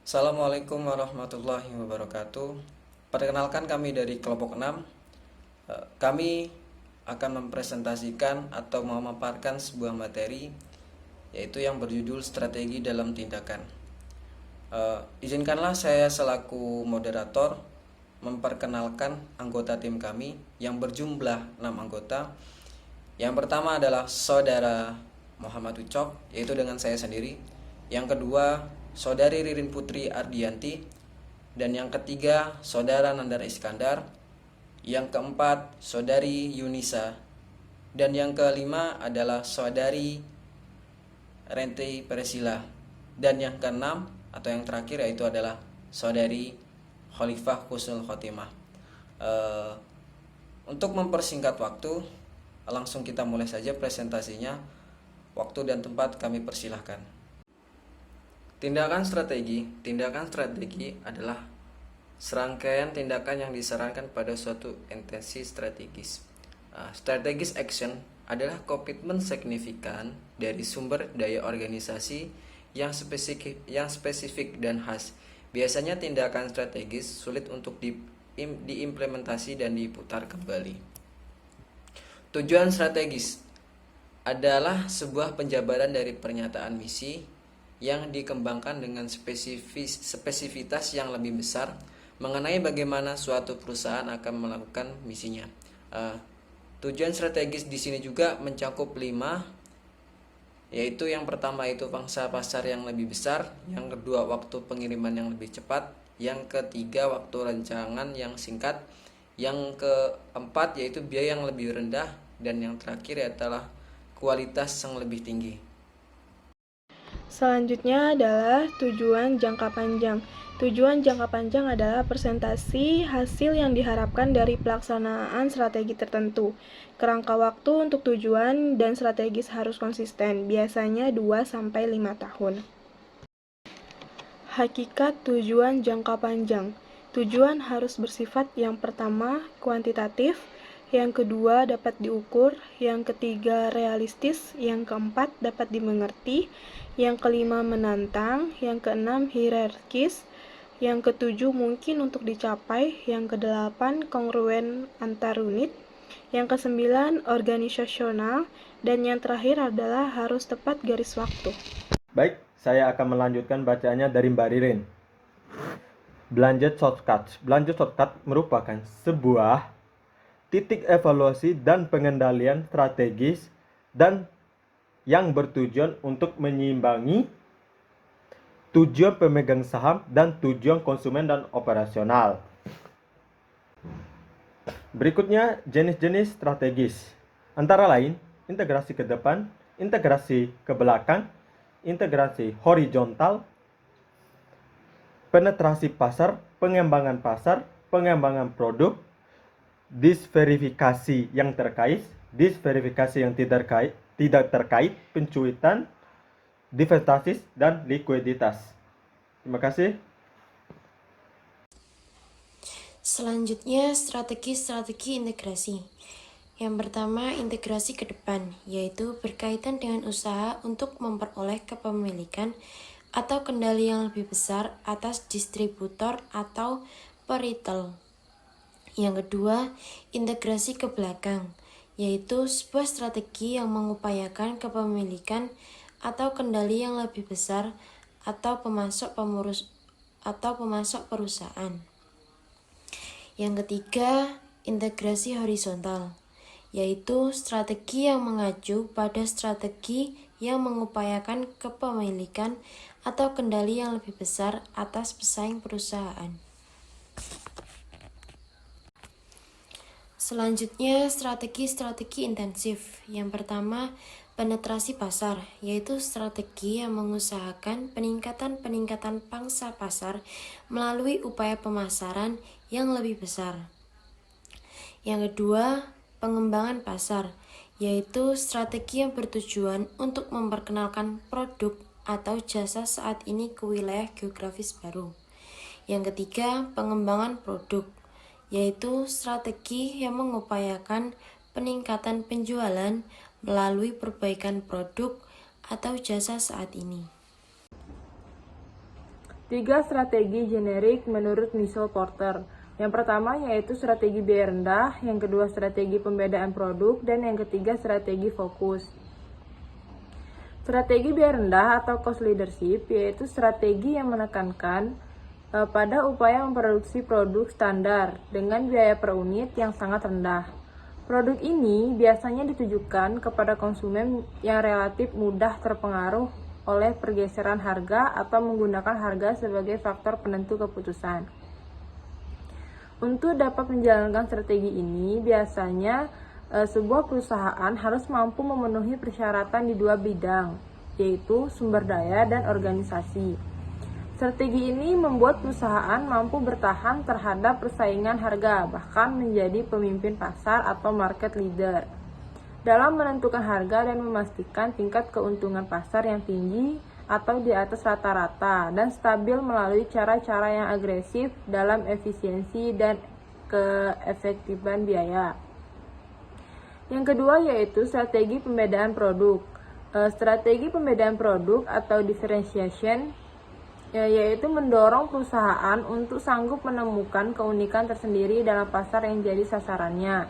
Assalamualaikum warahmatullahi wabarakatuh. Perkenalkan kami dari kelompok 6. Kami akan mempresentasikan atau memaparkan sebuah materi yaitu yang berjudul strategi dalam tindakan. Izinkanlah saya selaku moderator memperkenalkan anggota tim kami yang berjumlah 6 anggota. Yang pertama adalah Saudara Muhammad Ucok, yaitu dengan saya sendiri. Yang kedua, Saudari Ririn Putri Ardianti. Dan yang ketiga, Saudara Nandar Iskandar. Yang keempat, Saudari Yunisa. Dan yang kelima adalah Saudari Renti Peresila. Dan yang keenam atau yang terakhir yaitu adalah Saudari Khalifah Husnul Khotimah. Untuk mempersingkat waktu, langsung kita mulai saja presentasinya. Waktu dan tempat kami persilahkan. Tindakan strategi adalah serangkaian tindakan yang disarankan pada suatu intensi strategis. Strategis action adalah komitmen signifikan dari sumber daya organisasi yang spesifik dan khas. Biasanya tindakan strategis sulit untuk diimplementasi dan diputar kembali. Tujuan strategis adalah sebuah penjabaran dari pernyataan misi yang dikembangkan dengan spesifitas yang lebih besar mengenai bagaimana suatu perusahaan akan melakukan misinya. Tujuan strategis di sini juga mencakup 5, yaitu yang pertama itu pangsa pasar yang lebih besar, yang kedua waktu pengiriman yang lebih cepat, yang ketiga waktu rancangan yang singkat, yang keempat yaitu biaya yang lebih rendah, dan yang terakhir adalah kualitas yang lebih tinggi. Selanjutnya adalah tujuan jangka panjang. Tujuan jangka panjang adalah presentasi hasil yang diharapkan dari pelaksanaan strategi tertentu. Kerangka waktu untuk tujuan dan strategis harus konsisten, biasanya 2-5 tahun. Hakikat tujuan jangka panjang. Tujuan harus bersifat yang pertama kuantitatif, yang kedua dapat diukur, yang ketiga realistis, yang keempat dapat dimengerti, yang kelima menantang, yang keenam hierarkis, yang ketujuh mungkin untuk dicapai, yang kedelapan kongruen antar unit, yang kesembilan organisasional, dan yang terakhir adalah harus tepat garis waktu. Baik, saya akan melanjutkan bacaannya dari Mbak Ririn. Belanja shortcut. Belanja shortcut merupakan sebuah titik evaluasi dan pengendalian strategis dan yang bertujuan untuk menyeimbangi tujuan pemegang saham dan tujuan konsumen dan operasional. Berikutnya jenis-jenis strategis, antara lain integrasi ke depan, integrasi ke belakang, integrasi horizontal, penetrasi pasar, pengembangan produk, disverifikasi yang terkait, disverifikasi yang tidak terkait, pencuitan, divestasi, dan likuiditas. Terima kasih. Selanjutnya, strategi integrasi. Yang pertama, integrasi ke depan, yaitu berkaitan dengan usaha untuk memperoleh kepemilikan atau kendali yang lebih besar atas distributor atau peritel. Yang kedua, integrasi ke belakang, yaitu sebuah strategi yang mengupayakan kepemilikan atau kendali yang lebih besar atau pemasok perusahaan. Yang ketiga, integrasi horizontal, yaitu strategi yang mengacu pada strategi yang mengupayakan kepemilikan atau kendali yang lebih besar atas pesaing perusahaan. Selanjutnya, strategi intensif. Yang pertama, penetrasi pasar, yaitu strategi yang mengusahakan peningkatan pangsa pasar melalui upaya pemasaran yang lebih besar. Yang kedua, pengembangan pasar, yaitu strategi yang bertujuan untuk memperkenalkan produk atau jasa saat ini ke wilayah geografis baru. Yang ketiga, pengembangan produk, yaitu strategi yang mengupayakan peningkatan penjualan melalui perbaikan produk atau jasa saat ini. 3 strategi generik menurut Michael Porter. Yang pertama yaitu strategi biaya rendah, yang kedua strategi pembedaan produk, dan yang ketiga strategi fokus. Strategi biaya rendah atau cost leadership yaitu strategi yang menekankan pada upaya memproduksi produk standar dengan biaya per unit yang sangat rendah. Produk ini biasanya ditujukan kepada konsumen yang relatif mudah terpengaruh oleh pergeseran harga atau menggunakan harga sebagai faktor penentu keputusan. Untuk dapat menjalankan strategi ini, biasanya sebuah perusahaan harus mampu memenuhi persyaratan di 2 bidang, yaitu sumber daya dan organisasi. Strategi ini membuat perusahaan mampu bertahan terhadap persaingan harga, bahkan menjadi pemimpin pasar atau market leader dalam menentukan harga dan memastikan tingkat keuntungan pasar yang tinggi atau di atas rata-rata dan stabil melalui cara-cara yang agresif dalam efisiensi dan keefektifan biaya. Yang kedua yaitu strategi pembedaan produk. Strategi pembedaan produk atau differentiation yaitu mendorong perusahaan untuk sanggup menemukan keunikan tersendiri dalam pasar yang jadi sasarannya.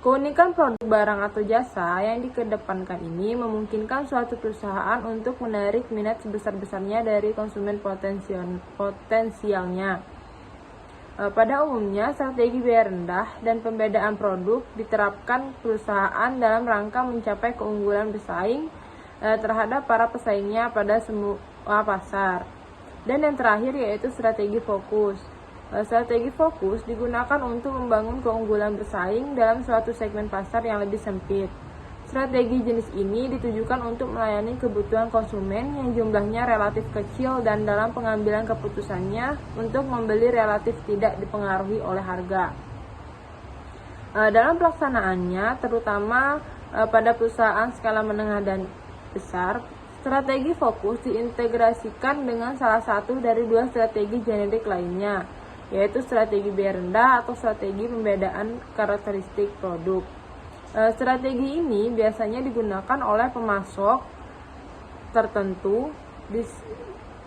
Keunikan produk barang atau jasa yang dikedepankan ini memungkinkan suatu perusahaan untuk menarik minat sebesar-besarnya dari konsumen potensialnya. Pada umumnya, strategi biaya rendah dan pembedaan produk diterapkan perusahaan dalam rangka mencapai keunggulan bersaing terhadap para pesaingnya pada semua pasar. Dan yang terakhir yaitu strategi fokus. Strategi fokus digunakan untuk membangun keunggulan bersaing dalam suatu segmen pasar yang lebih sempit. Strategi jenis ini ditujukan untuk melayani kebutuhan konsumen yang jumlahnya relatif kecil dan dalam pengambilan keputusannya untuk membeli relatif tidak dipengaruhi oleh harga. Dalam pelaksanaannya, terutama pada perusahaan skala menengah dan besar, strategi fokus diintegrasikan dengan salah satu dari 2 strategi generik lainnya, yaitu strategi biaya rendah atau strategi pembedaan karakteristik produk. Strategi ini biasanya digunakan oleh pemasok tertentu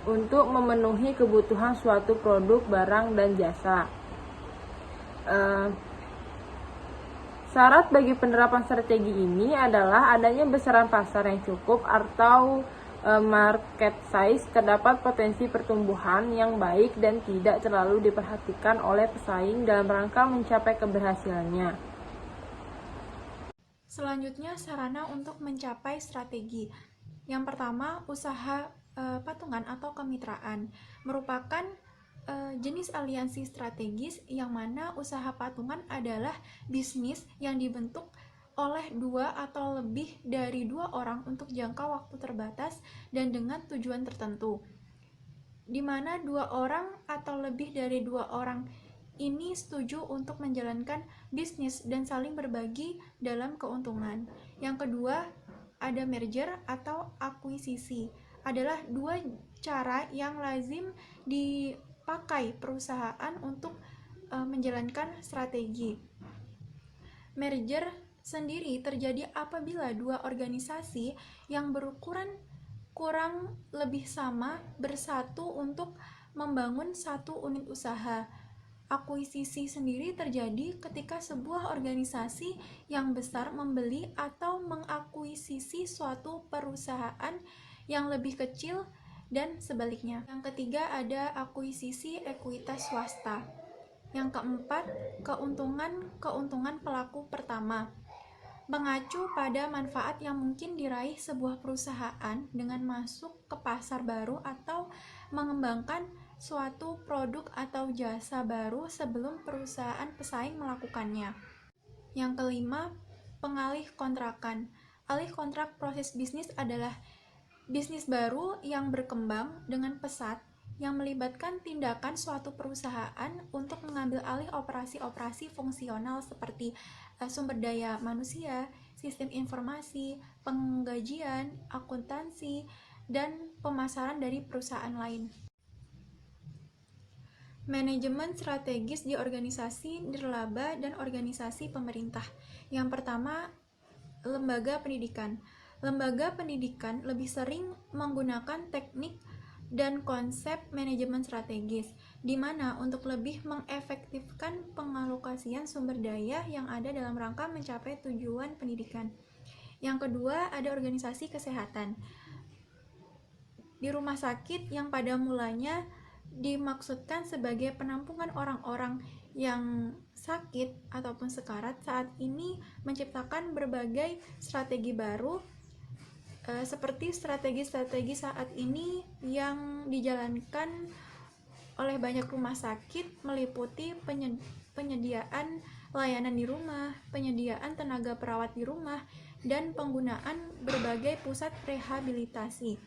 untuk memenuhi kebutuhan suatu produk, barang, dan jasa. Syarat bagi penerapan strategi ini adalah adanya besaran pasar yang cukup atau market size, terdapat potensi pertumbuhan yang baik dan tidak terlalu diperhatikan oleh pesaing dalam rangka mencapai keberhasilannya. Selanjutnya, sarana untuk mencapai strategi. Yang pertama, usaha patungan atau kemitraan merupakan jenis aliansi strategis yang mana usaha patungan adalah bisnis yang dibentuk oleh 2 atau lebih dari 2 orang untuk jangka waktu terbatas dan dengan tujuan tertentu, di mana 2 orang atau lebih dari 2 orang ini setuju untuk menjalankan bisnis dan saling berbagi dalam keuntungan. Yang kedua, ada merger atau akuisisi. Adalah 2 cara yang lazim dipakai perusahaan untuk menjalankan strategi. Merger sendiri terjadi apabila 2 organisasi yang berukuran kurang lebih sama bersatu untuk membangun satu unit usaha. Akuisisi sendiri terjadi ketika sebuah organisasi yang besar membeli atau mengakuisisi suatu perusahaan yang lebih kecil dan sebaliknya. Yang ketiga ada akuisisi ekuitas swasta. Yang keempat, keuntungan pelaku pertama. Mengacu pada manfaat yang mungkin diraih sebuah perusahaan dengan masuk ke pasar baru atau mengembangkan suatu produk atau jasa baru sebelum perusahaan pesaing melakukannya. Yang kelima, pengalih kontrakan. Alih kontrak proses bisnis adalah bisnis baru yang berkembang dengan pesat yang melibatkan tindakan suatu perusahaan untuk mengambil alih operasi-operasi fungsional seperti sumber daya manusia, sistem informasi, penggajian, akuntansi, dan pemasaran dari perusahaan lain. Manajemen strategis di organisasi nirlaba dan organisasi pemerintah. Yang pertama, lembaga pendidikan. Lembaga pendidikan lebih sering menggunakan teknik dan konsep manajemen strategis, di mana untuk lebih mengefektifkan pengalokasian sumber daya yang ada dalam rangka mencapai tujuan pendidikan. Yang kedua, ada organisasi kesehatan. Di rumah sakit yang pada mulanya dimaksudkan sebagai penampungan orang-orang yang sakit ataupun sekarat, saat ini menciptakan berbagai strategi baru seperti strategi-strategi saat ini yang dijalankan oleh banyak rumah sakit meliputi penyediaan layanan di rumah, penyediaan tenaga perawat di rumah, dan penggunaan berbagai pusat rehabilitasi.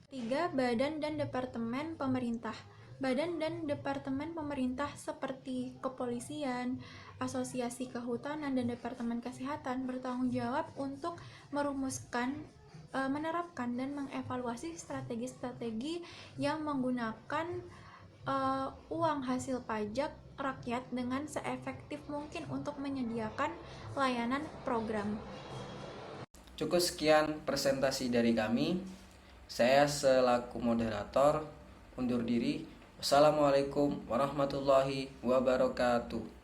3. Badan dan departemen pemerintah. Badan dan departemen pemerintah seperti kepolisian, asosiasi kehutanan, dan departemen kesehatan bertanggung jawab untuk merumuskan, menerapkan, dan mengevaluasi strategi-strategi yang menggunakan uang hasil pajak rakyat dengan seefektif mungkin untuk menyediakan layanan program. Cukup sekian presentasi dari kami. Saya selaku moderator undur diri. Wassalamualaikum warahmatullahi wabarakatuh.